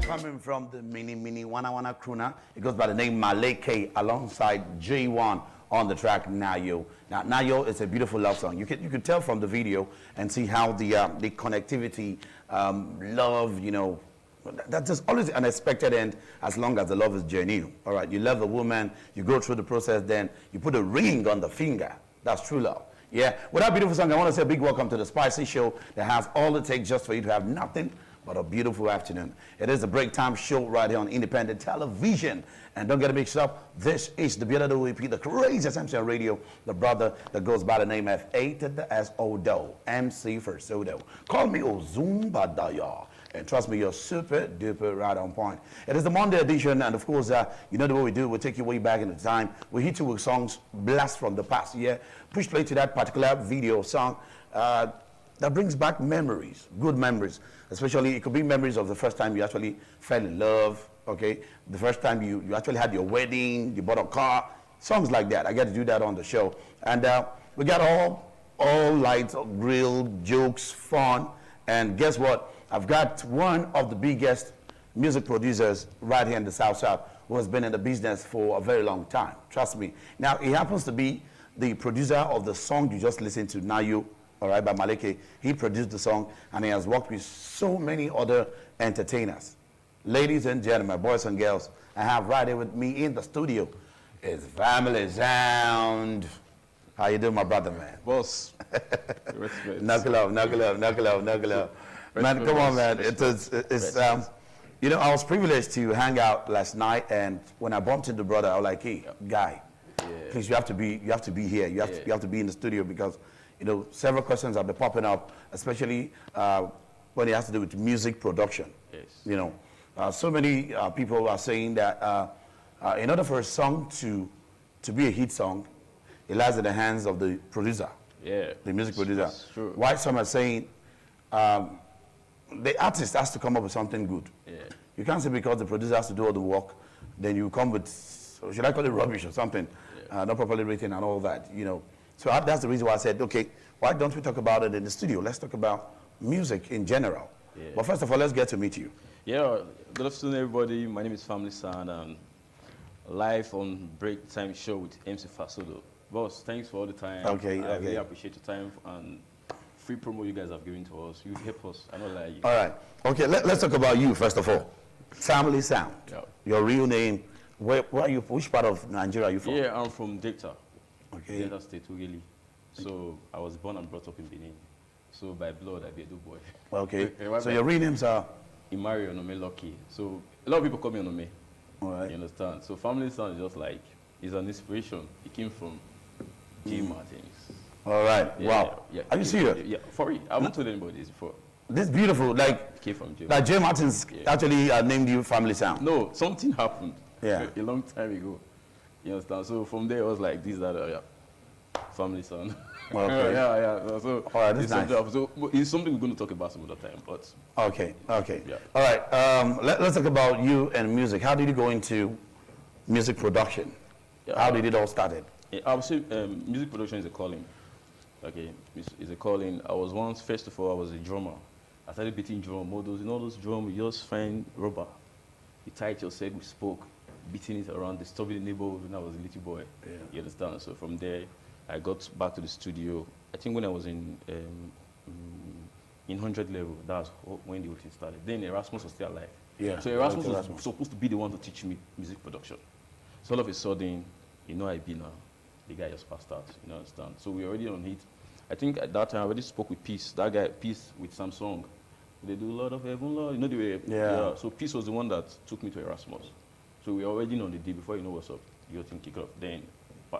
Coming from the mini Wana crooner, it goes by the name Maleke alongside J1 on the track Nayo. Now Nayo is a beautiful love song. You can tell from the video and see how the connectivity, love, you know, that's just always an unexpected end as long as the love is genuine. All right, you love the woman, you go through the process, then you put a ring on the finger. That's true love. Yeah, with that beautiful song, I want to say a big welcome to the Spicy Show that has all it takes just for you to have nothing but a beautiful afternoon. It is the Breaktime show right here on independent television. And don't get it mixed up, this is the beautiful OEP, the craziest MC on radio, the brother that goes by the name of A to the S-O-Do, MC Fasodo. Call me Ozumba Daya. And trust me, you're super duper right on point. It is the Monday edition, and of course, you know the way we do. We'll take you way back in the time. We hit you with songs blast from the past year. Push play to that particular video song that brings back memories, good memories. Especially, it could be memories of the first time you actually fell in love, okay? The first time you actually had your wedding, you bought a car, songs like that. I get to do that on the show. And we got all lights, grill, jokes, fun, and guess what? I've got one of the biggest music producers right here in the South who has been in the business for a very long time. Trust me. Now, he happens to be the producer of the song you just listened to, Nayo, all right, by Maleke. He produced the song, and he has worked with so many other entertainers. Ladies and gentlemen, boys and girls, I have right here with me in the studio is Familysound. How you doing, my brother, man? Boss. Knuckle up. Man, come on, man. It's you know, I was privileged to hang out last night, and when I bumped into the brother, I was like, hey, guy, please, you have to be here. You have to be in the studio because, you know, several questions have been popping up, especially when it has to do with music production. Yes. You know, so many people are saying that in order for a song to be a hit song, it lies in the hands of the producer. Yeah. The music producer. That's true. Why some are saying the artist has to come up with something good. Yeah. You can't say because the producer has to do all the work, then you come with, should I call it rubbish or something, not properly written and all that, you know. So that's the reason why I said, okay, why don't we talk about it in the studio? Let's talk about music in general. Yeah. But first of all, let's get to meet you. Yeah, good afternoon, everybody. My name is Familysound, and live on Breaktime show with MC Fasodo. Boss, thanks for all the time. Okay, I really appreciate your time and free promo you guys have given to us. You help us. I don't like you. All right. Okay, let's talk about you first of all. Familysound. Yeah. Your real name. Where are you? Which part of Nigeria are you from? Yeah, I'm from Delta. Okay. Delta State, Ugeli. So I was born and brought up in Benin. So by blood, I be a do boy. Okay. So your real names are? Imari Onome Lucky. So a lot of people call me Onome. All right. You understand? So Familysound is just like, it's an inspiration. It came from J Martins. All right. Yeah, wow. Yeah, Are you serious? Yeah, for real. I haven't told anybody this before. This is beautiful. Like, Came from J. Jay Martins actually named you Familysound. No, something happened. Yeah. A long time ago. You understand? So from there, I was like, this, that, Familysound. Okay. yeah. So, all right, that's nice. So it's something we're going to talk about some other time. But okay. Yeah. All right. Let's talk about you and music. How did you go into music production? Yeah, How did it all started? I would say music production is a calling. Okay, it's a calling. I was once, first of all, I was a drummer. I started beating drum models. You know those drums, you just find rubber. You tie it yourself, we spoke, beating it around, disturbing the neighborhood when I was a little boy. Yeah. You understand? So from there, I got back to the studio. I think when I was in 100 level, that's when the whole thing started. Then Erasmus was still alive. Yeah. So Erasmus was supposed to be the one to teach me music production. So all of a sudden, you know I be now. The guy just passed out, you understand? So we already on it. I think at that time I already spoke with Peace. That guy, Peace with Samsung. They do a lot of Heaven Lord, you know the way. Yeah. So Peace was the one that took me to Erasmus. So we were already on the day before you know what's up. You think kick off. Then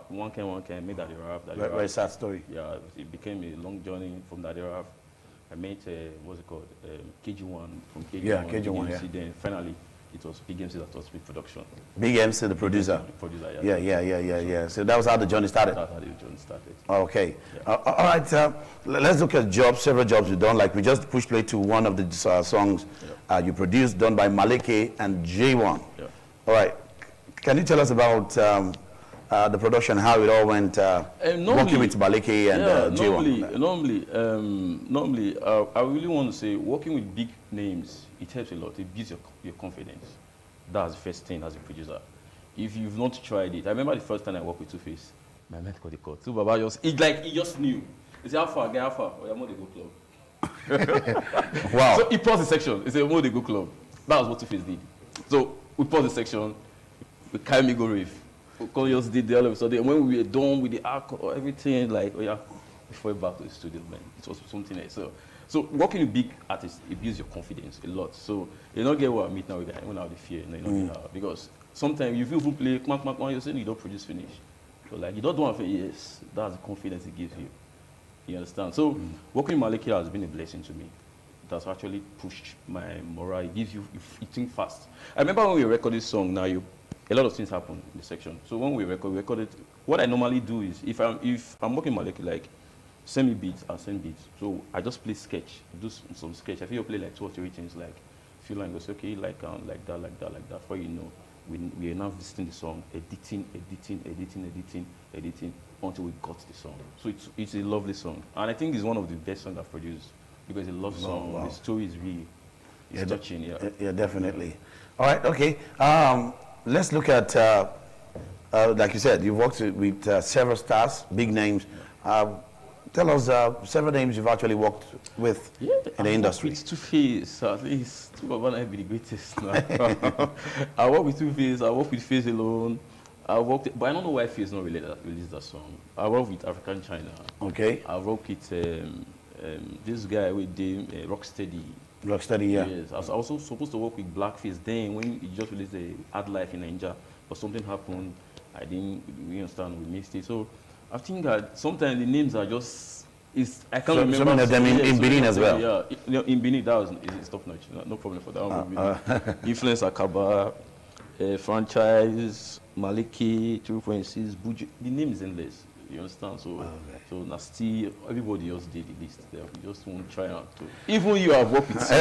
one came, made that arrive. Very sad story. Yeah, it became a long journey from that arrive. I met what's it called? KG1 from KG1. Yeah, KG1. Yeah. Then finally it was Big MC that taught me production. Big MC, the producer. The producer, yeah. So that was how the journey started. That's how the journey started. Okay. Yeah. All right. Let's look at several jobs you've done. Like we just push play to one of the songs you produced, done by Maleke and J1. Yeah. All right. Can you tell us about the production, how it all went, working with Maleke and J1? Normally, I really want to say working with big names it helps a lot. It builds your confidence. That's the first thing as a producer. If you've not tried it, I remember the first time I worked with Two-Face, my man got the cut. So Baba he just knew. He said, how far? Get how far? Oh, yeah, more they go club. Wow. So he paused the section. He said, more they go club. That was what Two-Face did. So we paused the section. We carry me go rave. We just did the all of a sudden. When we were done with the arc or everything, like, oh yeah, before back to the studio, man, it was something else. So working with big artists, it builds your confidence a lot. So you don't get what I meet now with that. When I have the fear, you don't get out. Because sometimes you feel who play, you're saying you don't produce finish. So like you don't want to say yes, that's the confidence it gives you. You understand? So working with Maliki has been a blessing to me. It has actually pushed my morale. It gives you think fast. I remember when we recorded this song, a lot of things happen in the section. So when we recorded, what I normally do is if I'm working Maliki, like send me beats, I'll send beats. So I just play sketch, do some sketch. I feel you play like 2 or 3 things, like feel like goes okay, like that. Before you know, we are now visiting the song, editing until we got the song. So it's a lovely song, and I think it's one of the best songs I've produced because it's a love song. Wow. The story is really touching. Yeah, definitely. All right, okay. Let's look at like you said, you've worked with several stars, big names. Tell us several names you've actually worked with in the industry. With Two-Face, at least two of them might be the greatest now. I work with Two-Face, I work with Face alone. But I don't know why Face not released that song. I work with African China. Okay. I work with this guy with the Rocksteady. Rocksteady, yeah. Yes. I was also supposed to work with Blackface then when he just released the Hard Life in Nigeria, but something happened. I didn't understand. We missed it. So I think that sometimes the names are just, I can't remember. Some of them in Benin as well. Yeah, in Benin, that was top notch. No problem for that one. Influence Akaba, Franchise, Maliki, 2.6, Buju. The name is endless. You understand? So, so Nasty, everybody else did the list. They just won't try out to. Even you have worked with.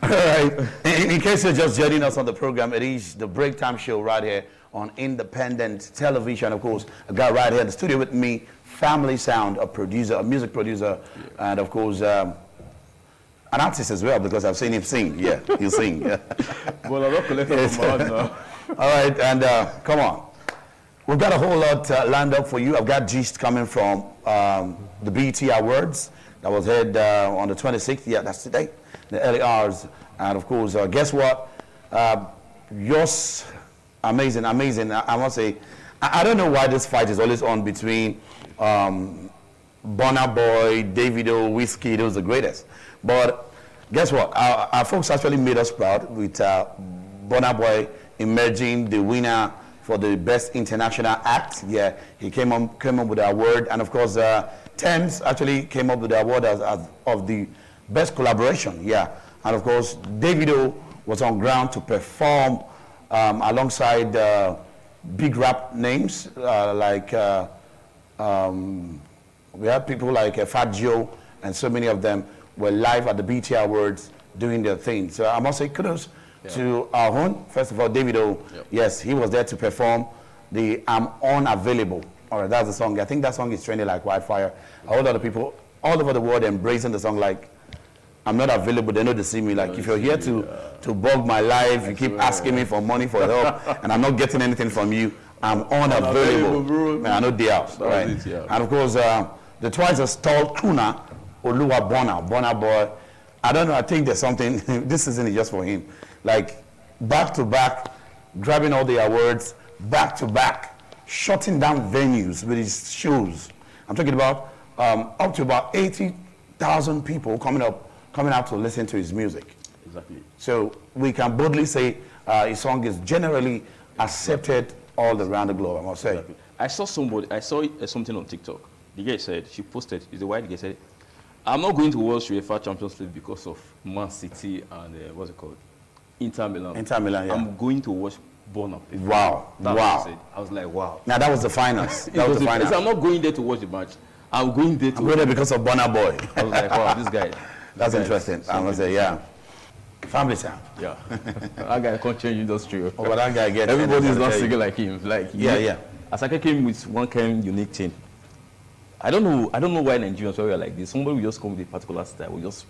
All right. In case you're just joining us on the program, it is the Breaktime show right here on independent television. Of course, I got right here in the studio with me, Familysound, a producer, a music producer, and of course, an artist as well because I've seen him sing. Yeah, you sing. Yeah. Well, I'm not collecting from my now. All right, and come on. We've got a whole lot lined up for you. I've got gist coming from the BET Awards that was held on the 26th. Yeah, that's today, the early hours. And of course, guess what? Yours, amazing. I must say, I don't know why this fight is always on between Burna Boy, Davido, Whiskey. Those are the greatest. But guess what? Our folks actually made us proud with Burna Boy emerging the winner for the best international act. Yeah, he came up with the award, and of course, Thames actually came up with the award as of the best collaboration. Yeah, and of course, Davido was on ground to perform alongside big rap names like we had people like Fat Joe, and so many of them were live at the BET Awards doing their thing. So I must say kudos to our own. First of all, Davido, yes, he was there to perform the I'm Unavailable. All right, that's the song. I think that song is trending like wildfire. A whole lot of people all over the world embracing the song like, I'm not available, they know they see me. Like, if you're here to bug my life, you keep asking me for money, for help, and I'm not getting anything from you, I'm unavailable. Man, I know they are, right? And of course, the twice as tall crooner, Oluwa Burna Boy, I don't know, I think there's something, this season is just for him. Like, back to back, grabbing all the awards, back to back, shutting down venues with his shows. I'm talking about up to about 80,000 people coming out to listen to his music. Exactly. So we can boldly say his song is generally accepted all around the globe, I must say. Exactly. I saw something on TikTok. The guy said, she posted, the white guy said, I'm not going to watch UEFA Champions League because of Man City and what's it called? Inter Milan. Inter Milan, yeah. I'm going to watch Burna. Wow. That's what I said. I was like, wow. Now that was the finals. That was the finals. I'm not going there to watch the match. I'm going there because of Burna Boy. I was like, wow, this guy. That's interesting. I must say, yeah. Familysound. Yeah. That guy can't change industry. Oh, but that guy gets everybody's not singing like him. Like yeah. Asake came with one kind of unique thing. I don't know why Nigerians were like this. Somebody will just come with a particular style. We just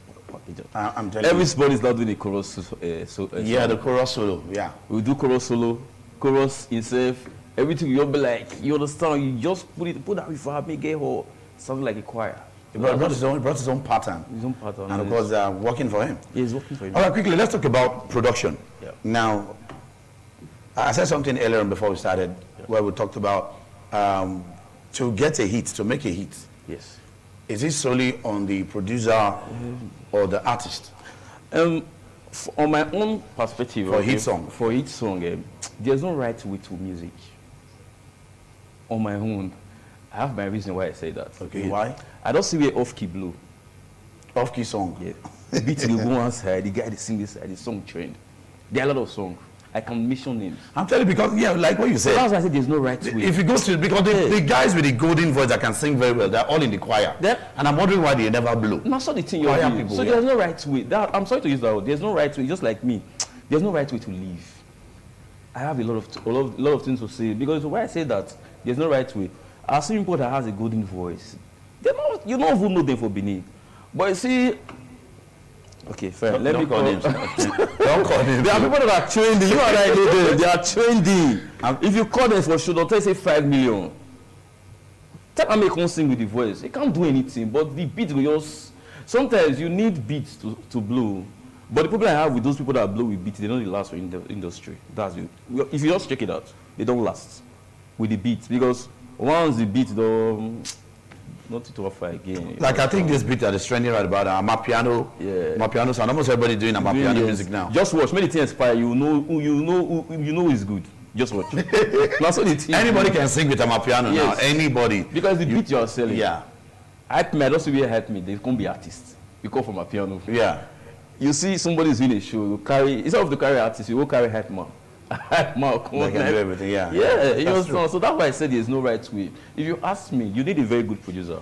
I'm telling you. Everybody's not doing a chorus. Yeah, the chorus solo. Yeah. We do chorus solo, chorus itself. Everything you'll be like, you understand? You just put that reverb, make it whole, something like a choir. He brought his own pattern. His own pattern. And of course, working for him. Yeah, he's working for him. All right, quickly, let's talk about production. Yeah. Now, I said something earlier on before we started, where we talked about to get a hit, to make a hit. Yes. Is it solely on the producer or the artist? On my own perspective, For a hit song. For a hit song, there's no right way to music. On my own, I have my reason why I say that. Okay, why? I don't see where off-key blow. Off-key song. Yeah. The beat will go one side, the guy they sing this side, the song trend. There are a lot of songs. I can mention names. I'm telling you because, yeah, like what you said. So that's why I said there's no right way. If you go to, because the guys with the golden voice that can sing very well, they're all in the choir. And I'm wondering why they never blow. That's not the thing you're doing. People, so there's no right way. I'm sorry to use that word. There's no right way, just like me. There's no right way to live. I have a lot of things to say. Because why I say that there's no right way. I've seen people that has a golden voice. You don't even know them for Benin. But you see, okay, fair. Let me call them. Don't call them. There are people that are trendy. You and I know them. They are trendy. If you call them for sure, they'll say 5 million. Tell them they can't sing with the voice. They can't do anything. But the beat will just. Sometimes you need beats to blow. But the problem I have with those people that blow with beats, they don't last in the industry. That's it. If you just check it out, they don't last with the beats because once the beat don't. Not to offer again. Like I think this beat that is trending right about Amapiano. Yeah. Amapiano sound. Almost everybody doing Amapiano music now. Just watch. Many things inspire you. Know it's good. Just watch. That's what it is. Anybody can sing with Amapiano now. Anybody. Because the beat you are selling. Yeah. Hype me. I don't see where hype me. They can't be artists. You come from a piano. Yeah. You see somebody's doing a show. You carry instead of to carry artists, you will carry hype man. Hype man. They can do everything. Yeah. Yeah. You know, so that's why I said there's no right way. If you ask me, you need a very good producer.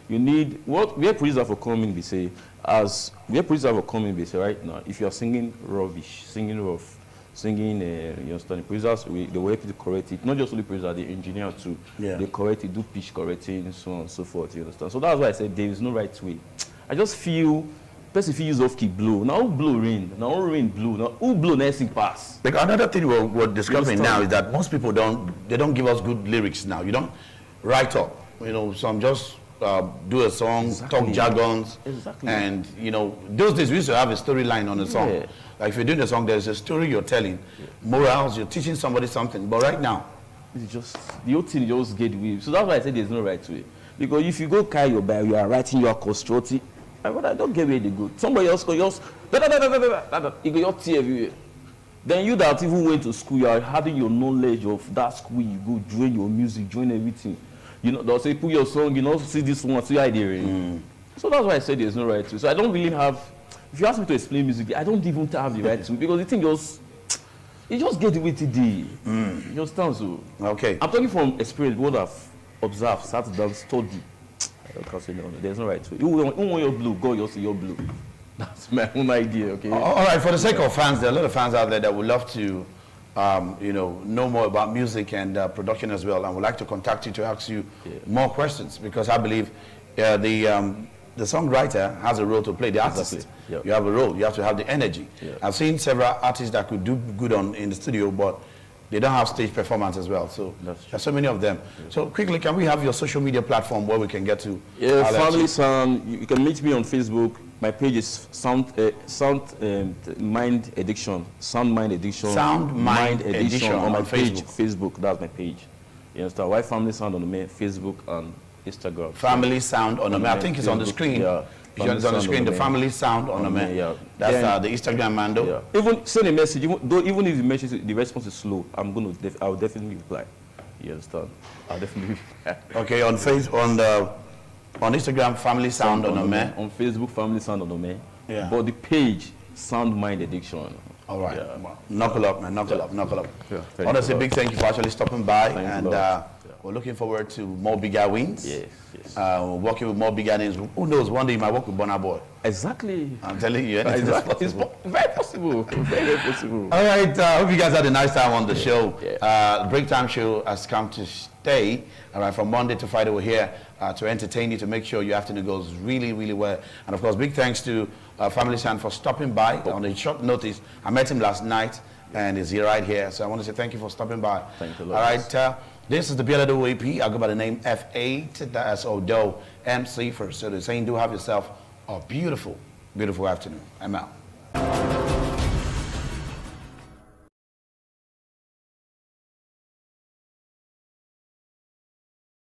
You need where producer for coming. They say where producer for coming. They say right now, if you are singing rubbish, singing rough, singing, you understand, the producers they will help you to correct it. Not just only producer, the engineer too. Yeah. They correct it, do pitch correcting, so on and so forth. You understand? So that's why I said there is no right way. I just feel. Person if you use off key blow. Now who blow rain? Now who rain blow? Now who blow nursing pass? Like another thing we're discovering now is that most people don't give us good lyrics now. You don't write up. You know, some just do a song, talk jargons. Exactly. And you know, those days we used to have a storyline on a song. Yeah. Like if you're doing a song, there's a story you're telling, morals, you're teaching somebody something. But right now, it's just the whole thing just get weird. So that's why I said there's no right way. Because if you go carry your bio, you are writing your constructing. I don't get where they go. Somebody else go yours. You go your tea everywhere. Then you that even went to school, you are having your knowledge of that school. You go join your music, join everything. You know, they'll say put your song. You know, see this one, see idea. So that's why I said there's no right to. So I don't really have. If you ask me to explain music, I don't even have the right to because the thing just. It just gets the way today. You understand? So okay. I'm talking from experience. What I've observed, sat down, studied. I can't say no. There's no right to it. You want your blue, go, you'll see your blue. That's my own idea, okay? All right, for the sake of fans, there are a lot of fans out there that would love to, know more about music and production as well, and would like to contact you to ask you more questions because I believe the songwriter has a role to play. The artist, exactly. You have a role. You have to have the energy. Yeah. I've seen several artists that could do good in the studio, but they don't have stage performance as well. So there's so many of them. Yeah. So quickly, can we have your social media platform where we can get to? Yeah, Familysound. You can meet me on Facebook. My page is Sound Mind Addiction. Sound Mind Addiction. Sound Mind Addiction on my page, Facebook. That's my page. You understand? Why Familysound on the Facebook and Instagram. Familysound Onome. I think it's on the screen. Yeah. It's on the screen. The Familysound Onome. Yeah. That's the Instagram handle. Yeah. Even send a message. Even if the response is slow, I'll definitely reply. You understand? I'll definitely reply. Okay. On Instagram, Familysound Onome. On Facebook, Familysound Onome. Yeah. But the page, Sound Mind Addiction. All right. Yeah. Knuckle up, man. Knuckle up. Honestly, big thank you for actually stopping by. Thanks and We're looking forward to more bigger wins. Yes, yes. Working with more bigger names. Who knows, one day you might work with Burna Boy. Exactly. I'm telling you, Exactly. It's very possible. Very possible. All right, I hope you guys had a nice time on the show. Yeah. The Breaktime show has come to stay. All right, from Monday to Friday, we're here to entertain you, to make sure your afternoon goes really, really well. And of course, big thanks to Familysound for stopping by on a short notice. I met him last night, and he's here right here. So I want to say thank you for stopping by. Thank you a lot. All right, this is the Bielado AP. I go by the name F8. That's Odo MC for. So they're saying, do have yourself a beautiful, beautiful afternoon. I'm out.